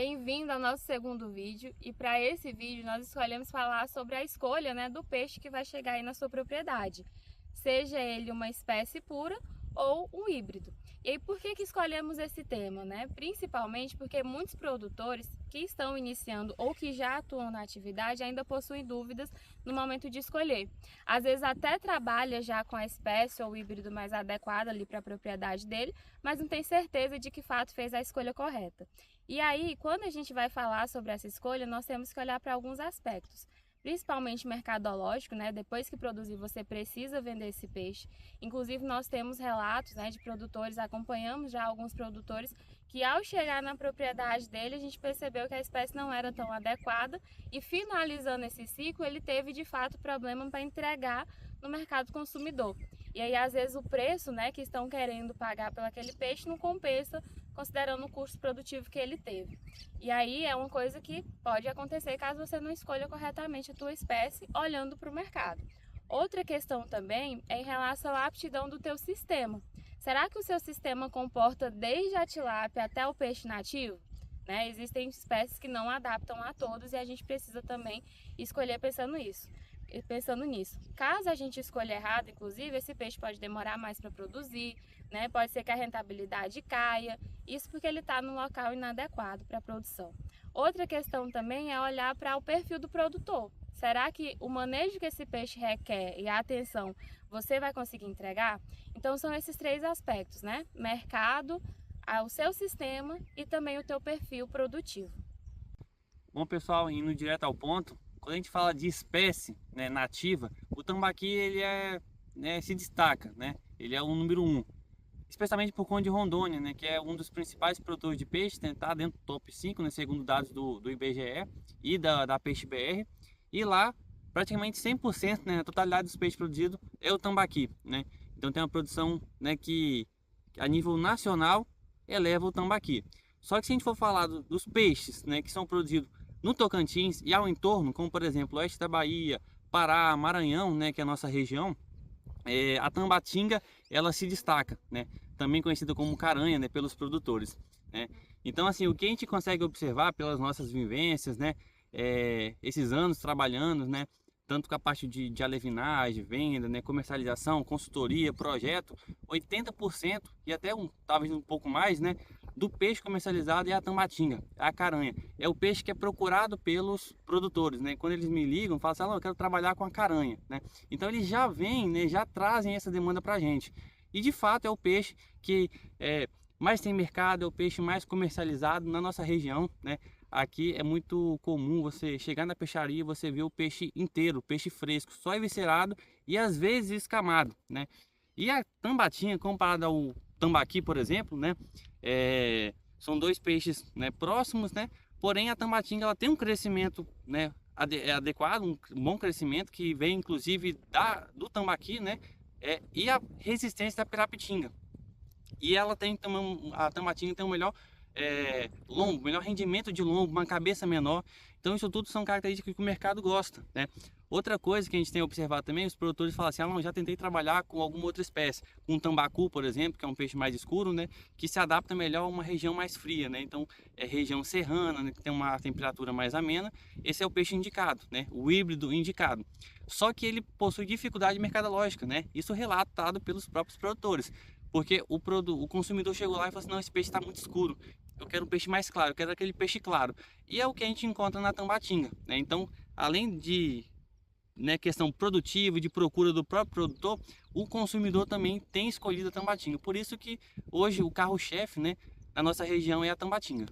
Bem-vindo ao nosso segundo vídeo, e para esse vídeo nós escolhemos falar sobre a escolha, do peixe que vai chegar aí na sua propriedade, seja ele uma espécie pura ou um híbrido. E aí por que escolhemos esse tema, Principalmente porque muitos produtores que estão iniciando ou que já atuam na atividade ainda possuem dúvidas no momento de escolher. Às vezes até trabalha já com a espécie ou o híbrido mais adequado ali para a propriedade dele, mas não tem certeza de que fato fez a escolha correta. E aí, quando a gente vai falar sobre essa escolha, nós temos que olhar para alguns aspectos. Principalmente mercadológico, depois que produzir você precisa vender esse peixe. Inclusive nós temos relatos de produtores, acompanhamos já alguns produtores que ao chegar na propriedade dele a gente percebeu que a espécie não era tão adequada e finalizando esse ciclo ele teve de fato problema para entregar no mercado consumidor. E aí às vezes o preço que estão querendo pagar pelo aquele peixe não compensa considerando o custo produtivo que ele teve. E aí é uma coisa que pode acontecer caso você não escolha corretamente a tua espécie olhando para o mercado. Outra questão também é em relação à aptidão do teu sistema. Será que o seu sistema comporta desde a tilápia até o peixe nativo? Existem espécies que não adaptam a todos e a gente precisa também escolher pensando nisso. Caso a gente escolha errado, inclusive, esse peixe pode demorar mais para produzir, pode ser que a rentabilidade caia, isso porque ele está num local inadequado para a produção. Outra questão também é olhar para o perfil do produtor. Será que o manejo que esse peixe requer e a atenção você vai conseguir entregar? Então são esses três aspectos, Mercado, o seu sistema e também o teu perfil produtivo. Bom, pessoal, indo direto ao ponto, quando a gente fala de espécie nativa, o tambaqui se destaca, ele é o número 1, especialmente por conta de Rondônia, que é um dos principais produtores de peixe, está dentro do top 5, segundo dados do IBGE e da Peixe BR, e lá praticamente 100%, a totalidade dos peixes produzidos é o tambaqui, Então tem uma produção que a nível nacional eleva o tambaqui. Só que se a gente for falar dos peixes que são produzidos no Tocantins e ao entorno, como por exemplo oeste da Bahia, Pará, Maranhão, que é a nossa região, a tambatinga ela se destaca, também conhecida como caranha, pelos produtores, Então assim, o que a gente consegue observar pelas nossas vivências, esses anos trabalhando, tanto com a parte de alevinagem, venda, comercialização, consultoria, projeto, 80% e até talvez um pouco mais, do peixe comercializado é a tambatinga, é a caranha. É o peixe que é procurado pelos produtores, Quando eles me ligam, falam assim, eu quero trabalhar com a caranha, Então eles já vêm, já trazem essa demanda pra gente. E de fato é o peixe que mais tem mercado, é o peixe mais comercializado na nossa região, Aqui é muito comum você chegar na peixaria e você ver o peixe inteiro, peixe fresco, só eviscerado e às vezes escamado, E a tambatinha comparada ao tambaqui, por exemplo, são dois peixes próximos, Porém a tambatinga ela tem um crescimento adequado, um bom crescimento que vem inclusive do tambaqui, e a resistência da pirapitinga. E ela tem também, a tambatinga tem um melhor lombo, melhor rendimento de lombo, uma cabeça menor. Então isso tudo são características que o mercado gosta, Outra coisa que a gente tem observado também, os produtores falam assim, já tentei trabalhar com alguma outra espécie, com um tambacu, por exemplo, que é um peixe mais escuro, que se adapta melhor a uma região mais fria, Então é região serrana, que tem uma temperatura mais amena, esse é o peixe indicado, O híbrido indicado. Só que ele possui dificuldade mercadológica, Isso relatado pelos próprios produtores. Porque o consumidor chegou lá e falou assim, não, esse peixe está muito escuro, eu quero um peixe mais claro, eu quero aquele peixe claro. E é o que a gente encontra na tambatinga, Então, além de questão produtiva e de procura do próprio produtor, o consumidor também tem escolhido a tambatinga. Por isso que hoje o carro-chefe na nossa região é a tambatinga.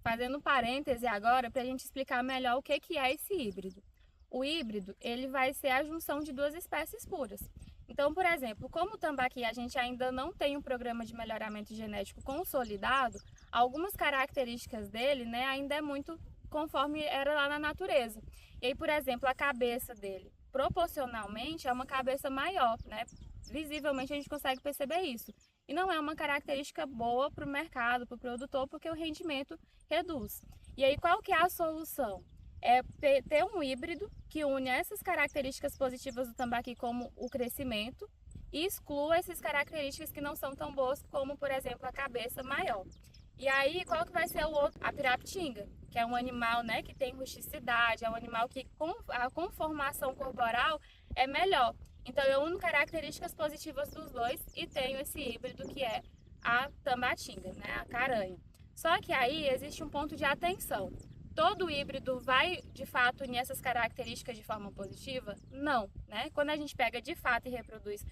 Fazendo parêntese agora para a gente explicar melhor o que é esse híbrido. O híbrido ele vai ser a junção de duas espécies puras. Então, por exemplo, como o tambaqui a gente ainda não tem um programa de melhoramento genético consolidado, algumas características dele ainda é muito conforme era lá na natureza. E aí, por exemplo, a cabeça dele, proporcionalmente, é uma cabeça maior, Visivelmente a gente consegue perceber isso. E não é uma característica boa para o mercado, para o produtor, porque o rendimento reduz. E aí, qual que é a solução? É ter um híbrido que une essas características positivas do tambaqui, como o crescimento, e exclua essas características que não são tão boas, como, por exemplo, a cabeça maior. E aí, qual que vai ser o outro? A pirapitinga, que é um animal, né, que tem rusticidade, é um animal que a conformação corporal é melhor. Então, eu uno características positivas dos dois e tenho esse híbrido que é a tambatinga, né, a caranha. Só que aí existe um ponto de atenção. Todo híbrido vai, de fato, unir essas características de forma positiva? Não, né? Quando a gente pega de fato e reproduz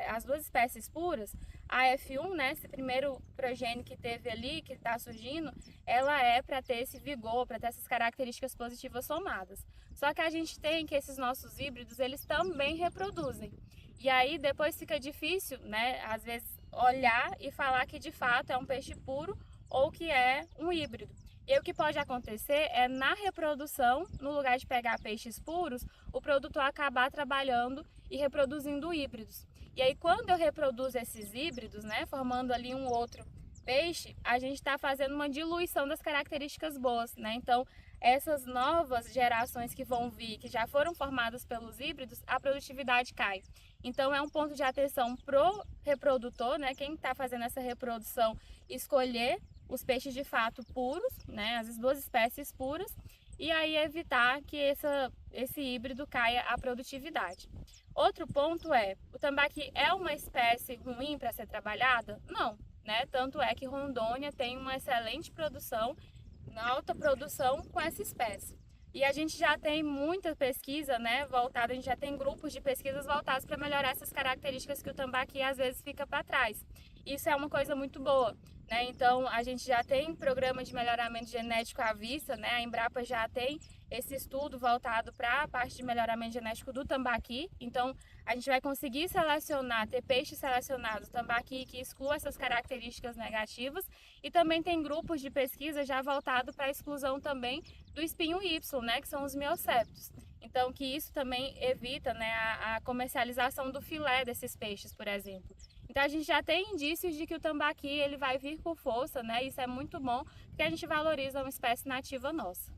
as duas espécies puras, a F1, né, esse primeiro progênio que teve ali, que está surgindo, ela é para ter esse vigor, para ter essas características positivas somadas. Só que a gente tem que esses nossos híbridos, eles também reproduzem. E aí depois fica difícil, né, às vezes, olhar e falar que de fato é um peixe puro ou que é um híbrido. E o que pode acontecer é na reprodução, no lugar de pegar peixes puros, o produtor acabar trabalhando e reproduzindo híbridos. E aí quando eu reproduzo esses híbridos, né, formando ali um outro peixe, a gente está fazendo uma diluição das características boas, né? Então essas novas gerações que vão vir, que já foram formadas pelos híbridos, a produtividade cai. Então é um ponto de atenção pro reprodutor, né? Quem está fazendo essa reprodução, escolher os peixes de fato puros, né, as duas espécies puras, e aí evitar que esse híbrido caia a produtividade. Outro ponto é, o tambaqui é uma espécie ruim para ser trabalhada? Não, né? Tanto é que Rondônia tem uma excelente produção, alta produção com essa espécie. E a gente já tem muita pesquisa, né, voltada, a gente já tem grupos de pesquisas voltados para melhorar essas características que o tambaqui às vezes fica para trás. Isso é uma coisa muito boa, né? Então a gente já tem programa de melhoramento genético à vista, né? A Embrapa já tem esse estudo voltado para a parte de melhoramento genético do tambaqui. Então a gente vai conseguir selecionar, ter peixes selecionados tambaqui que excluam essas características negativas, e também tem grupos de pesquisa já voltado para a exclusão também do espinho Y, né, que são os miocéptos. Então que isso também evita, né, a comercialização do filé desses peixes, por exemplo. Então a gente já tem indícios de que o tambaqui ele vai vir com força, né? Isso é muito bom, porque a gente valoriza uma espécie nativa nossa.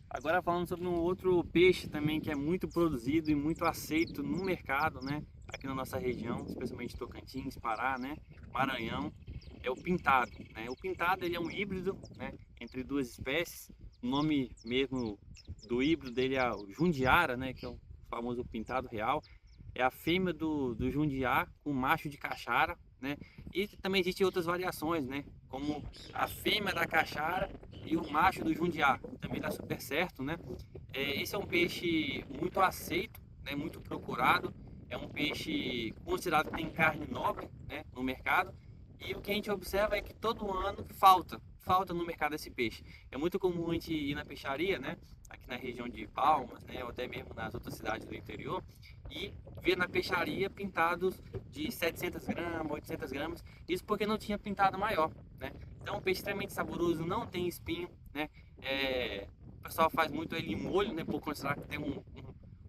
Agora falando sobre um outro peixe também que é muito produzido e muito aceito no mercado, né? Aqui na nossa região, especialmente Tocantins, Pará, né? Maranhão, é o pintado, né? O pintado ele é um híbrido, né? Entre duas espécies. O nome mesmo do híbrido dele é o jundiara, né? Que é o famoso pintado real. É a fêmea do jundiá com macho de caixara, né? E também existem outras variações, né? Como a fêmea da caixara e o macho do jundiá, também dá super certo, né? Esse é um peixe muito aceito, né? Muito procurado. É um peixe considerado que tem carne nobre, né? No mercado. E o que a gente observa é que todo ano falta no mercado esse peixe. É muito comum a gente ir na peixaria, né? Aqui na região de Palmas, né? Ou até mesmo nas outras cidades do interior, e ver na peixaria pintados de 700 gramas, 800 gramas, isso porque não tinha pintado maior, né? Então, um peixe extremamente saboroso, não tem espinho, né? O pessoal faz muito ele em molho, né? Por considerar que tem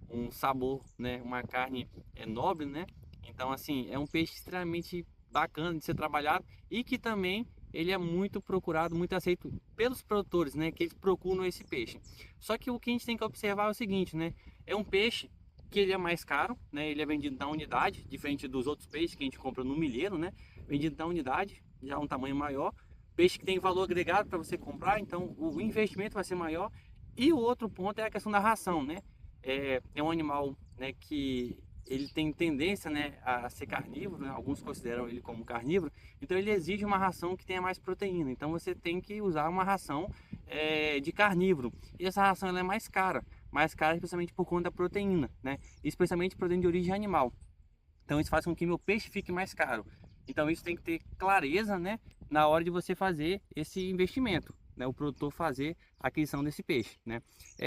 um sabor, né? Uma carne nobre, né? Então, assim, é um peixe extremamente bacana de ser trabalhado e que também ele é muito procurado, muito aceito pelos produtores, né? Que eles procuram esse peixe. Só que o que a gente tem que observar é o seguinte, né? É um peixe que ele é mais caro, né? Ele é vendido na unidade, diferente dos outros peixes que a gente compra no milheiro, né? Vendido na unidade, já um tamanho maior. Peixe que tem valor agregado para você comprar, então o investimento vai ser maior. E o outro ponto é a questão da ração, né? É um animal, né, que ele tem tendência, né, a ser carnívoro, né? Alguns consideram ele como carnívoro, então ele exige uma ração que tenha mais proteína. Então você tem que usar uma ração de carnívoro. E essa ração ela é mais cara especialmente por conta da proteína, né? Especialmente proteína de origem animal. Então isso faz com que meu peixe fique mais caro. Então isso tem que ter clareza, né, na hora de você fazer esse investimento, né, o produtor fazer a aquisição desse peixe, né?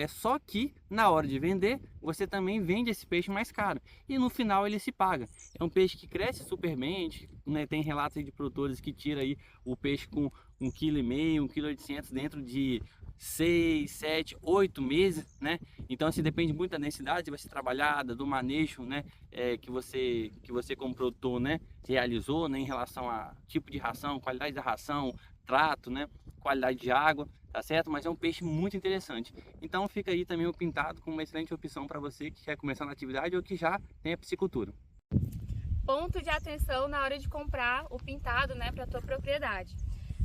Só que na hora de vender, você também vende esse peixe mais caro e no final ele se paga. É um peixe que cresce super bem, né? Tem relatos aí de produtores que tira aí o peixe com 1,5 kg, 1,8 kg dentro de 6, 7, 8 meses, né? Então assim, depende muito da densidade que vai ser trabalhada, do manejo, né? Que você como produtor, né, realizou, né, em relação a tipo de ração, qualidade da ração, trato, né, qualidade de água, tá certo? Mas é um peixe muito interessante. Então fica aí também o pintado como uma excelente opção para você que quer começar na atividade ou que já tem a piscicultura. ponto de atenção na hora de comprar o pintado, né, para a tua propriedade.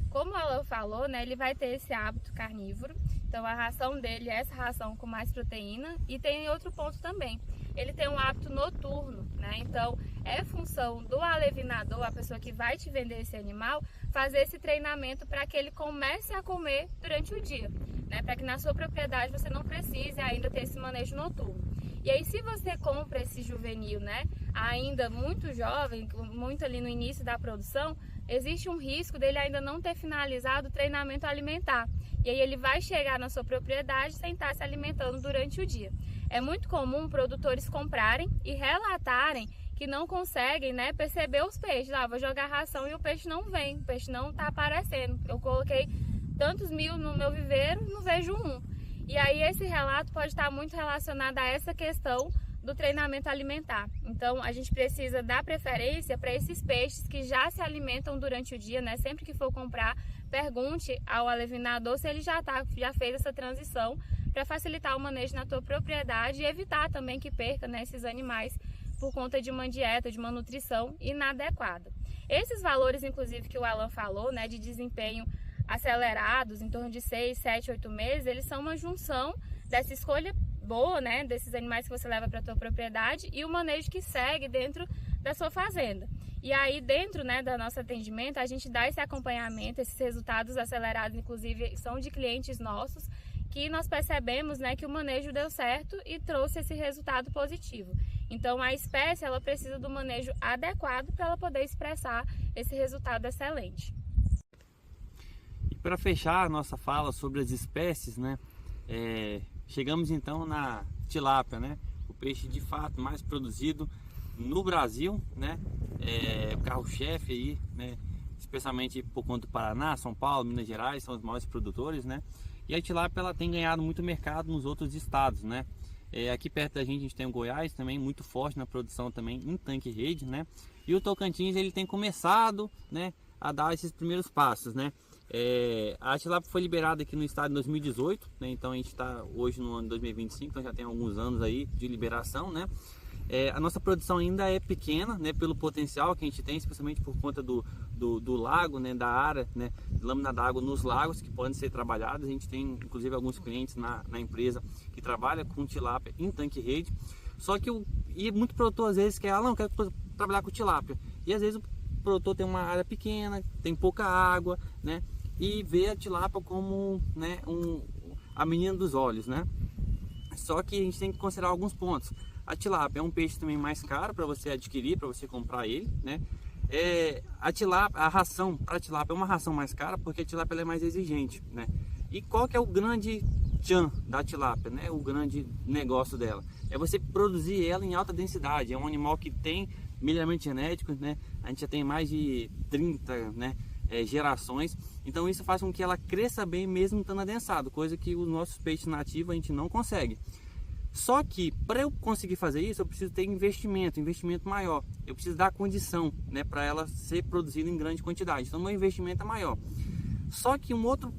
Como ela falou, né, ele vai ter esse hábito carnívoro, então a ração dele é essa ração com mais proteína. E tem outro ponto também, ele tem um hábito noturno, né, então é função do alevinador, a pessoa que vai te vender esse animal, fazer esse treinamento para que ele comece a comer durante o dia, né, para que na sua propriedade você não precise ainda ter esse manejo noturno. E aí, se você compra esse juvenil, né, ainda muito jovem, muito ali no início da produção, existe um risco dele ainda não ter finalizado o treinamento alimentar. E aí ele vai chegar na sua propriedade sem estar se alimentando durante o dia. É muito comum produtores comprarem e relatarem que não conseguem, né, perceber os peixes. Vou jogar ração e o peixe não vem, o peixe não está aparecendo. Eu coloquei tantos mil no meu viveiro, não vejo um. E aí esse relato pode estar muito relacionado a essa questão do treinamento alimentar. Então a gente precisa dar preferência para esses peixes que já se alimentam durante o dia, né? Sempre que for comprar, pergunte ao alevinador se ele já fez essa transição para facilitar o manejo na tua propriedade e evitar também que perca, né, esses animais por conta de uma dieta, de uma nutrição inadequada. Esses valores, inclusive, que o Alan falou, né, de desempenho acelerados, em torno de 6, 7, 8 meses, eles são uma junção dessa escolha boa, né, desses animais que você leva para a tua propriedade e o manejo que segue dentro da sua fazenda. E aí dentro, né, do nosso atendimento, a gente dá esse acompanhamento, esses resultados acelerados, inclusive são de clientes nossos, que nós percebemos, né, que o manejo deu certo e trouxe esse resultado positivo. Então a espécie ela precisa do manejo adequado para ela poder expressar esse resultado excelente. Para fechar a nossa fala sobre as espécies, né, chegamos então na tilápia, né, o peixe de fato mais produzido no Brasil, né, carro-chefe aí, né, especialmente por conta do Paraná, São Paulo, Minas Gerais, são os maiores produtores, né, e a tilápia ela tem ganhado muito mercado nos outros estados, né. Aqui perto da gente tem o Goiás também muito forte na produção também em tanque-rede, né, e o Tocantins ele tem começado, né, a dar esses primeiros passos, né. A tilápia foi liberada aqui no estado em 2018, né? Então a gente está hoje no ano 2025, então já tem alguns anos aí de liberação, né? A nossa produção ainda é pequena, né? Pelo potencial que a gente tem, especialmente por conta do lago, né? Da área, né? Lâmina d'água nos lagos que podem ser trabalhadas. A gente tem inclusive alguns clientes na empresa que trabalha com tilápia em tanque-rede. Só que muito produtor às vezes quer, não, quero trabalhar com tilápia. E às vezes o produtor tem uma área pequena, tem pouca água, né? E vê a tilápia como, né, a menina dos olhos, né? Só que a gente tem que considerar alguns pontos. A tilápia é um peixe também mais caro para você adquirir, para você comprar ele, né? A ração para a tilápia é uma ração mais cara porque a tilápia ela é mais exigente, né? E qual que é o grande tchan da tilápia, né? O grande negócio dela é você produzir ela em alta densidade. É um animal que tem melhoramento genético, né? A gente já tem mais de 30, né, gerações, então isso faz com que ela cresça bem mesmo estando adensado, coisa que os nossos peixes nativos a gente não consegue. Só que para eu conseguir fazer isso eu preciso ter investimento maior, eu preciso dar condição, né, para ela ser produzida em grande quantidade, então o meu investimento é maior. Só que um outro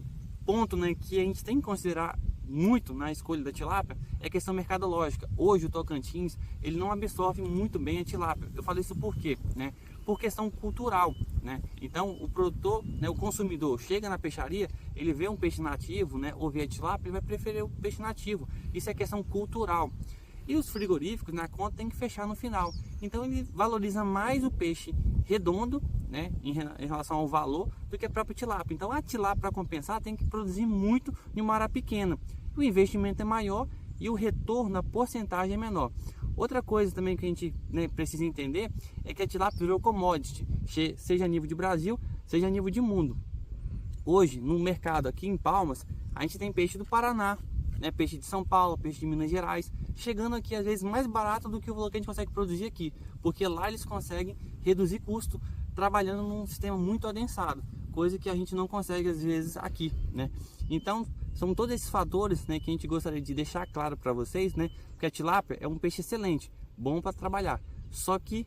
ponto, né, que a gente tem que considerar muito na escolha da tilápia é a questão mercadológica. Hoje o Tocantins ele não absorve muito bem a tilápia. Eu falei isso por quê, né? Por questão cultural, né? Então o produtor, né, o consumidor chega na peixaria, ele vê um peixe nativo, né, ou vê a tilápia, ele vai preferir o peixe nativo. Isso é questão cultural. E os frigoríficos na conta tem que fechar no final. Então ele valoriza mais o peixe redondo, né, em relação ao valor, do que a própria tilápia. Então a tilápia, para compensar, tem que produzir muito em uma área pequena. O investimento é maior e o retorno, a porcentagem é menor. Outra coisa também que a gente, né, precisa entender é que a tilápia virou commodity, seja a nível de Brasil, seja a nível de mundo. Hoje, no mercado aqui em Palmas, a gente tem peixe do Paraná, né, peixe de São Paulo, peixe de Minas Gerais, chegando aqui às vezes mais barato do que o valor que a gente consegue produzir aqui, porque lá eles conseguem reduzir custo trabalhando num sistema muito adensado, coisa que a gente não consegue às vezes aqui, né? Então são todos esses fatores, né, que a gente gostaria de deixar claro para vocês, né? Porque a tilápia é um peixe excelente, bom para trabalhar, só que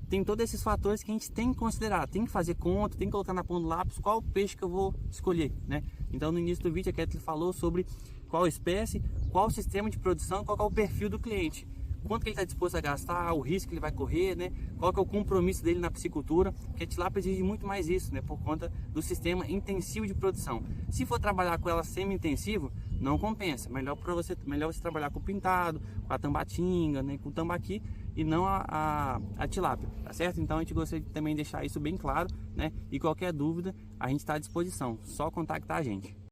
tem todos esses fatores que a gente tem que considerar, tem que fazer conta, tem que colocar na ponta do lápis qual peixe que eu vou escolher, né? Então no início do vídeo a Kathleen falou sobre qual espécie, qual sistema de produção, qual é o perfil do cliente. quanto que ele está disposto a gastar, o risco que ele vai correr, né? Qual que é o compromisso dele na piscicultura, porque a tilápia exige muito mais isso, né? Por conta do sistema intensivo de produção. Se for trabalhar com ela semi-intensivo, não compensa. Melhor você trabalhar com o pintado, com a tambatinga, né? Com o tambaqui e não a tilápia, tá certo? Então a gente gostaria de também deixar isso bem claro, né? E qualquer dúvida, a gente está à disposição. Só contactar a gente.